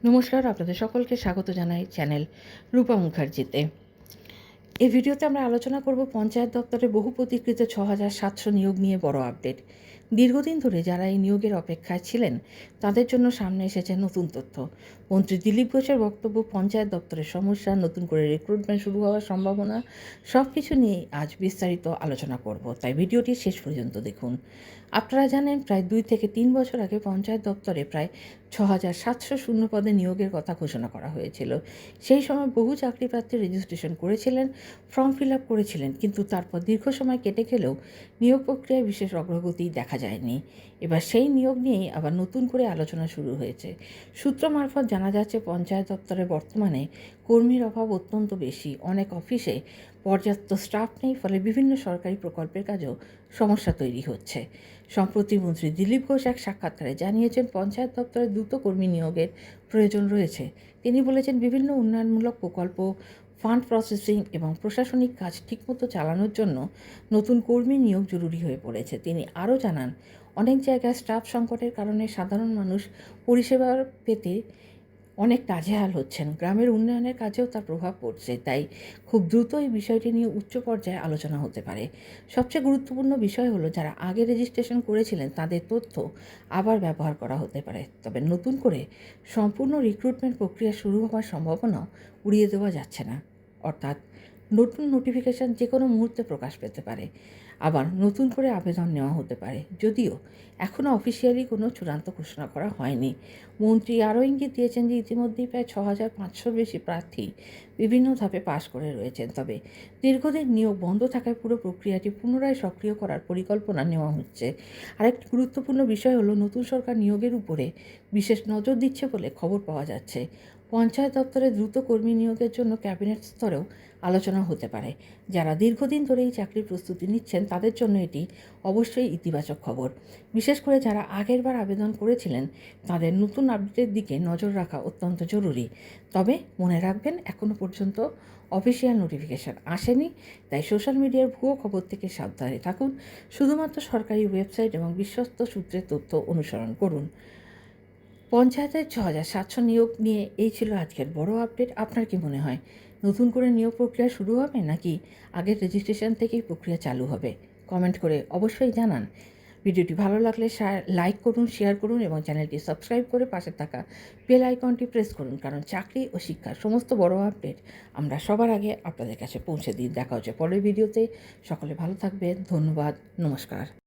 নমস্কার, আপনাদের সকলকে স্বাগত জানাই চ্যানেল রূপা মুখার্জিতে। এই ভিডিওতে আমরা আলোচনা করব পঞ্চায়েত দপ্তরে বহু প্রতীক্ষিত ৬,৭০০ নিয়োগ নিয়ে বড় আপডেট। দীর্ঘদিন ধরে যারা এই নিয়োগের অপেক্ষায় ছিলেন তাদের জন্য সামনে এসেছে নতুন তথ্য। মন্ত্রী দিলীপ ঘোষের বক্তব্য, পঞ্চায়েত দপ্তরের সমস্যা, নতুন করে রিক্রুটমেন্ট শুরু হওয়ার সম্ভাবনা, সব কিছু নিয়ে আজ বিস্তারিত আলোচনা করব, তাই ভিডিওটি শেষ পর্যন্ত দেখুন। আপনারা জানেন, প্রায় 2 থেকে 3 বছর আগে পঞ্চায়েত দপ্তরে প্রায় ৬,৭০০ শূন্য পদে নিয়োগের কথা ঘোষণা করা হয়েছিল। সেই সময় বহু চাকরি প্রার্থী রেজিস্ট্রেশন করেছিলেন, ফর্ম ফিল আপ করেছিলেন, কিন্তু তারপর দীর্ঘ সময় কেটে গেলেও নিয়োগ প্রক্রিয়ায় বিশেষ অগ্রগতি দেখা যায়নি। এবার সেই নিয়োগ নিয়েই আবার নতুন করে আলোচনা শুরু হয়েছে। সূত্র মারফত জানা যাচ্ছে, পঞ্চায়েত দপ্তরে বর্তমানে কর্মীর অভাব অত্যন্ত বেশি। অনেক অফিসে পর্যাপ্ত স্টাফ নেই, ফলে বিভিন্ন সরকারি প্রকল্পের কাজেও সমস্যা তৈরি হচ্ছে। সম্প্রতি মন্ত্রী দিলীপ ঘোষ এক সাক্ষাৎকারে জানিয়েছেন, পঞ্চায়েত দপ্তরে দ্রুত কর্মী নিয়োগের প্রয়োজন রয়েছে। তিনি বলেছেন, বিভিন্ন উন্নয়নমূলক প্রকল্প, ফান্ড প্রসেসিং এবং প্রশাসনিক কাজ ঠিকমতো চালানোর জন্য নতুন কর্মী নিয়োগ জরুরি হয়ে পড়েছে। তিনি আরও জানান, অনেক জায়গায় স্টাফ সংকটের কারণে সাধারণ মানুষ পরিষেবা পেতে অনেক নাজেহাল হচ্ছেন। গ্রামের উন্নয়নের কাজেও তার প্রভাব পড়ছে, তাই খুব দ্রুত এই বিষয়টি নিয়ে উচ্চ পর্যায়ে আলোচনা হতে পারে। সবচেয়ে গুরুত্বপূর্ণ বিষয় হলো, যারা আগে রেজিস্ট্রেশন করেছিলেন তাদের তথ্য আবার ব্যবহার করা হতে পারে। তবে নতুন করে সম্পূর্ণ রিক্রুটমেন্ট প্রক্রিয়া শুরু হওয়ার সম্ভাবনাও উড়িয়ে দেওয়া যাচ্ছে না। অর্থাৎ নতুন নোটিফিকেশান যে কোনো মুহূর্তে প্রকাশ পেতে পারে, আবার নতুন করে আবেদন নেওয়া হতে পারে, যদিও এখনও অফিসিয়ালি কোনো চূড়ান্ত ঘোষণা করা হয়নি। মন্ত্রী আরও ইঙ্গিত দিয়েছেন যে ইতিমধ্যেই প্রায় ৬,৫০০-র বেশি প্রার্থী বিভিন্ন ধাপে পাশ করে রয়েছেন। তবে দীর্ঘদিন নিয়োগ বন্ধ থাকায় পুরো প্রক্রিয়াটি পুনরায় সক্রিয় করার পরিকল্পনা নেওয়া হচ্ছে। আরেকটি গুরুত্বপূর্ণ বিষয় হলো, নতুন সরকার নিয়োগের উপরে বিশেষ নজর দিচ্ছে বলে খবর পাওয়া যাচ্ছে। পঞ্চায়েত দপ্তরে দ্রুত কর্মী নিয়োগের জন্য ক্যাবিনেট স্তরেও আলোচনা হতে পারে। যারা দীর্ঘদিন ধরে এই চাকরির প্রস্তুতি নিচ্ছেন তাদের জন্য এটি অবশ্যই ইতিবাচক খবর। বিশেষ করে যারা আগেরবার আবেদন করেছিলেন তাদের নতুন আপডেটের দিকে নজর রাখা অত্যন্ত জরুরি। তবে মনে রাখবেন, এখনও পর্যন্ত অফিসিয়াল নোটিফিকেশান আসেনি, তাই সোশ্যাল মিডিয়ার ভুয়ো খবর থেকে সাবধানে থাকুন। শুধুমাত্র সরকারি ওয়েবসাইট এবং বিশ্বস্ত সূত্রের তথ্য অনুসরণ করুন। পঞ্চায়েতের ৬,৭০০ নিয়োগ নিয়ে এই ছিল আজকের বড় আপডেট। আপনার কি মনে হয়, নতুন করে নিয়োগ প্রক্রিয়া শুরু হবে নাকি আগের রেজিস্ট্রেশন থেকেই প্রক্রিয়া চালু হবে? কমেন্ট করে অবশ্যই জানান। ভিডিওটি ভালো লাগলে লাইক করুন, শেয়ার করুন এবং চ্যানেলটি সাবস্ক্রাইব করে পাশে থাকা বেল আইকনটি প্রেস করুন, কারণ চাকরি ও শিক্ষার সমস্ত বড় আপডেট আমরা সবার আগে আপনাদের কাছে পৌঁছে দিই। দেখা হচ্ছে পরের ভিডিওতে। সকলে ভালো থাকবেন। ধন্যবাদ। নমস্কার।